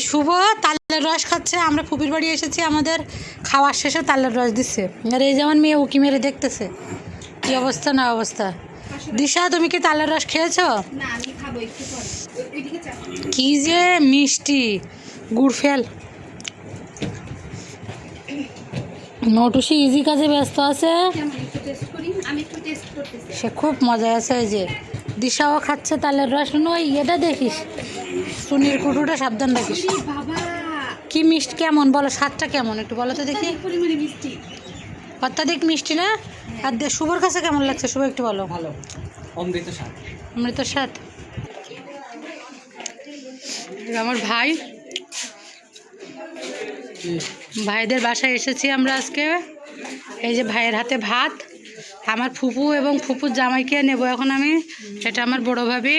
শুভ তালের রস খাচ্ছে। আমরা ফুপির বাড়ি এসেছি, আমাদের খাওয়ার শেষে তালের রস দিচ্ছে। আর এই যেমন মেয়ে উকি মেরে দেখতেছে কি অবস্থা না অবস্থা। দিশা, তুমি কি তালের রস খেয়েছো? কি যে মিষ্টি, গুড় ফেল। নটুসি ইজি কাজে ব্যস্ত আছে, সে খুব মজা আছে। ওই যে দিশাও খাচ্ছে তালের রস। ওই এটা দেখিস, সুনির কুটুটা সাবধান রাখিস। কি মিষ্টি, কেমন বলো, স্বাদটা কেমন একটু বলো তো দেখি। অত্যাধিক মিষ্টি না? আর শুভর কাছে কেমন লাগছে শুভ একটু বলো। ভালো, অমৃত স্বাদ। অমৃত স্বাদ। আমার ভাইদের বাসায় এসেছি আমরা আজকে। এই যে ভাইয়ের হাতে ভাত, আমার ফুপু এবং ফুপুর জামাইকে নেব এখন আমি। এটা আমার বড় ভাবি,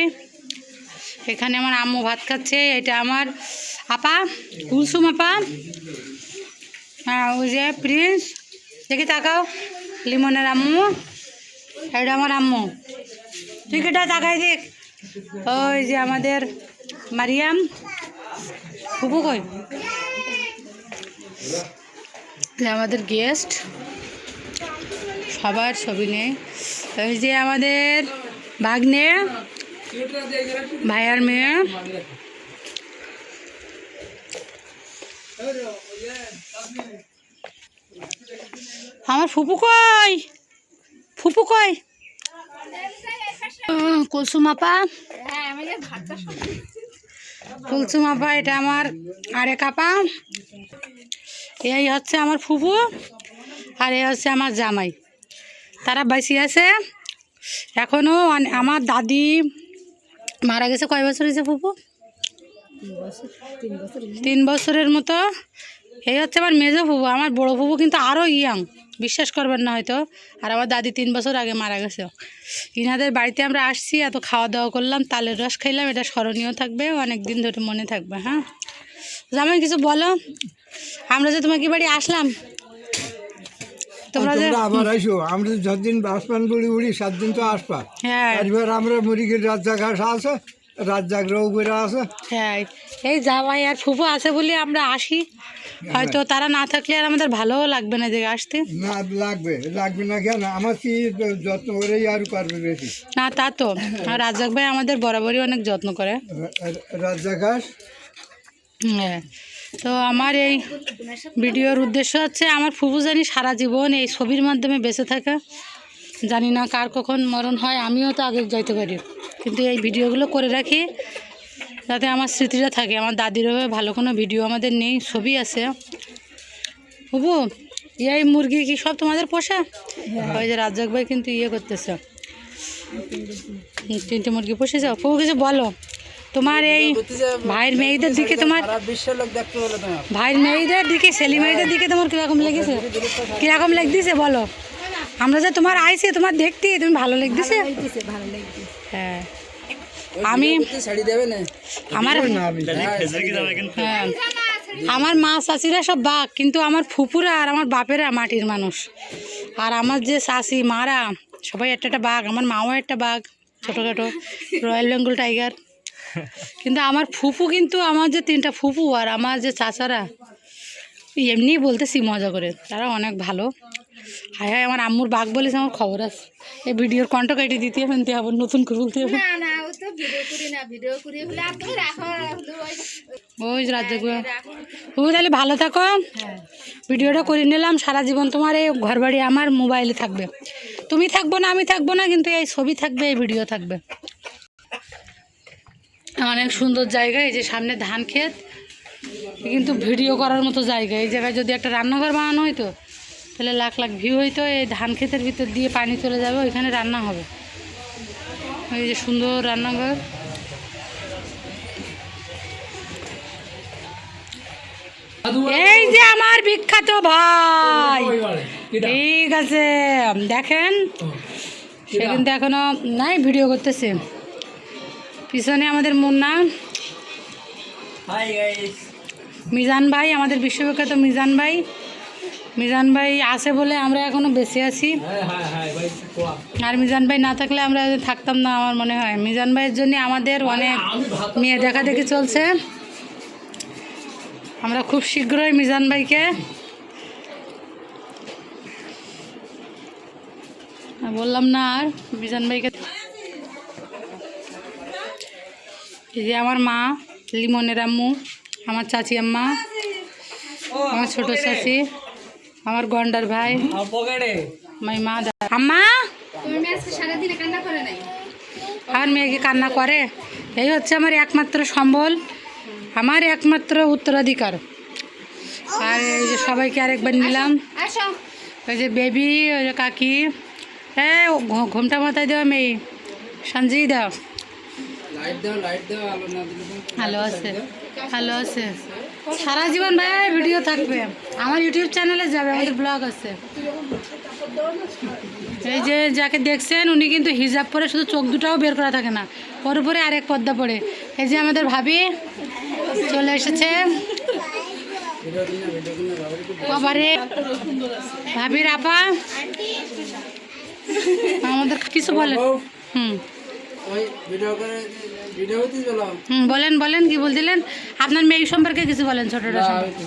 এখানে আমার আম্মু ভাত খাচ্ছে। এটা আমার আপা, কুলসুম আপা। হ্যাঁ, ওই যে প্রিন্স, দেখি তাকাও, লিমনের আম্মু। এটা আমার আম্মু, তুই কেটা তাকাই দেখ। ওই যে আমাদের মারিয়াম। ফুপু কই? আমাদের গেস্ট সবার ছবি নেই। ওই যে আমাদের ভাগ্নে, ভাইয়ার মেয়ে। আমার ফুপু কই? ফুপু কই? কুলসুম আপা, কুলসুম আপা। এটা আমার আরেক আপা। এই হচ্ছে আমার ফুপু, আর এই হচ্ছে আমার জামাই। তারা বেশি আছে এখনও। আমার দাদি মারা গেছে কয় বছর হয়েছে ফুপু? 3 বছরের মতো। এই হচ্ছে আমার মেজো ফুপু। আমার বড়ো ফুপু কিন্তু আরও ইয়াং, বিশ্বাস করবেন না হয়তো। আর আমার দাদি 3 বছর আগে মারা গেছে। ইনাদের বাড়িতে আমরা আসছি, এত খাওয়া দাওয়া করলাম, তালের রস খাইলাম। এটা স্মরণীয় থাকবে, অনেক দিন ধরে মনে থাকবে। হ্যাঁ জামাই, কিছু বলো। আমরা যে তোমাকে বাড়ি আসলাম, তোমরা যে আবার আইসো। আমরা তো যতদিন আসবান বুড়ি বুড়ি 7 দিন তো আসবা। হ্যাঁ, এবার আমরা মুরগির রাত জাগা আছে, রাত জাগরাও করে আছে। হ্যাঁ, এই জামাই আর ফুফু আছে বলে আমরা আসি। হয়তো তারা না থাকলে আর আমাদের ভালোও লাগবে না যে আসতে। না, লাগবে লাগবে না কেন? আমার কি যত্ন করেই আর পারবে বেশি না, তা তো। আর রাজ্জাক ভাই আমাদের বরাবরই অনেক যত্ন করে। রাত জাগাস। হ্যাঁ, তো আমার এই ভিডিওর উদ্দেশ্য হচ্ছে আমার ফুফু জানি সারা জীবন এই ছবির মাধ্যমে বেঁচে থাকা। জানি না কার কখন মরণ হয়, আমিও তো আগে যাইতে পারি, কিন্তু এই ভিডিওগুলো করে রাখি যাতে আমার স্মৃতিটা থাকে। আমার দাদিরও ভালো কোনো ভিডিও আমাদের নেই, ছবি আছে। ফুফু, এই মুরগি কি সব তোমাদের পোষা? ওই যে রাজ্জাক ভাই কিন্তু ইয়ে করতেছে, 3টে মুরগি পুষে যাও। ফুফু কিছু বলো, তোমার এই ভাইয়ের মেয়েদের দিকে, তোমার ভাইয়ের মেয়েদের দিকে, ছেলে মেয়েদের দিকে তোমার কীরকম লেগেছে? কীরকম লেগেছে বলো। আমরা যে তোমার আইছি, তোমার দেখতে তুমি ভালো লেগেছে? হ্যাঁ, আমি আমার হ্যাঁ, আমার মা চাচিরা সব বাঘ, কিন্তু আমার ফুপুরা আর আমার বাপেরা মাটির মানুষ। আর আমার যে চাচি মারা সবাই একটা বাঘ। আমার মাও একটা বাঘ, ছোটোখাটো রয়্যাল বেঙ্গল টাইগার। কিন্তু আমার ফুপু, কিন্তু আমার যে 3টা ফুপু আর আমার যে চাচারা, এমনি বলতেছি মজা করে, তারা অনেক ভালো। হায় হায়, আমার আম্মুর বাঘ বলেছে, আমার খবর আছে। এই ভিডিওর কন্ট কেটে দিতে হবে, নিতে হবে, নতুন করে বলতে হবে। ওই রাজ্জাক, তুমি তাহলে ভালো থাকো। ভিডিওটা করে নিলাম। সারা জীবন তোমার এই ঘর বাড়ি আমার মোবাইলে থাকবে। তুমি থাকবো না, আমি থাকবো না, কিন্তু এই ছবি থাকবে, এই ভিডিও থাকবে। অনেক সুন্দর জায়গা। এই যে সামনে ধান ক্ষেত, কিন্তু ভিডিও করার মতো জায়গা। এই জায়গায় যদি একটা রান্নাঘর বানানো হইতো তাহলে লাখ লাখ ভিউ হইতো। এই ধান ক্ষেতের ভিতর দিয়ে পানি চলে যাবে, ওইখানে রান্না হবে। এই যে সুন্দর রান্নাঘর। এই যে আমার বিখ্যাত ভাই, ঠিক আছে দেখেন, সে কিন্তু এখনো নাই, ভিডিও করতেছে। পিছনে আমাদের মুন্না, মিজান ভাই, আমাদের বিশ্ববিখ্যাত মিজান ভাই। মিজান ভাই আছে বলে আমরা এখনো বেঁচে আছি। আর মিজান ভাই না থাকলে আমরা থাকতাম না আমার মনে হয়। মিজান ভাইয়ের জন্য আমাদের অনেক মেয়ে দেখা দেখি চলছে। আমরা খুব শীঘ্রই মিজান ভাইকে বললাম না আর মিজান ভাইকে। এই যে আমার মা, লিমনের আম্মু, আমার চাচি আম্মা, আমার ছোট চাচি, আমার গন্ডার ভাই, আমার মা, আম্মা আমার মেয়েকে কান্না করে। এই হচ্ছে আমার একমাত্র সম্বল, আমার একমাত্র উত্তরাধিকার। আর এই যে সবাইকে আরেকবার নিলাম, ওই যে বেবি, ওই যে কাকি, হ্যাঁ ঘুমটা মাথায় দেওয়া মেয়ে সঞ্জয় দাও, ভালো আছে, ভালো আছে। সারা জীবন ভাই ভিডিও থাকবে, আমার ইউটিউব চ্যানেলে যাবে, আমাদের ব্লগ আছে। এই যে যাকে দেখছেন উনি কিন্তু হিজাব পরে, শুধু চোখ দুটাও বের করা থাকে না, ওর উপরে আরেক পর্দা পড়ে। এই যে আমাদের ভাবি চলে এসেছে, বাবারে ভাবির আপা আমাদের কিছু বলেন। বলেন বলেন কি বলছিলেন, আপনার মেয়ে সম্পর্কে কিছু বলেন, ছোটটা সম্পর্কে।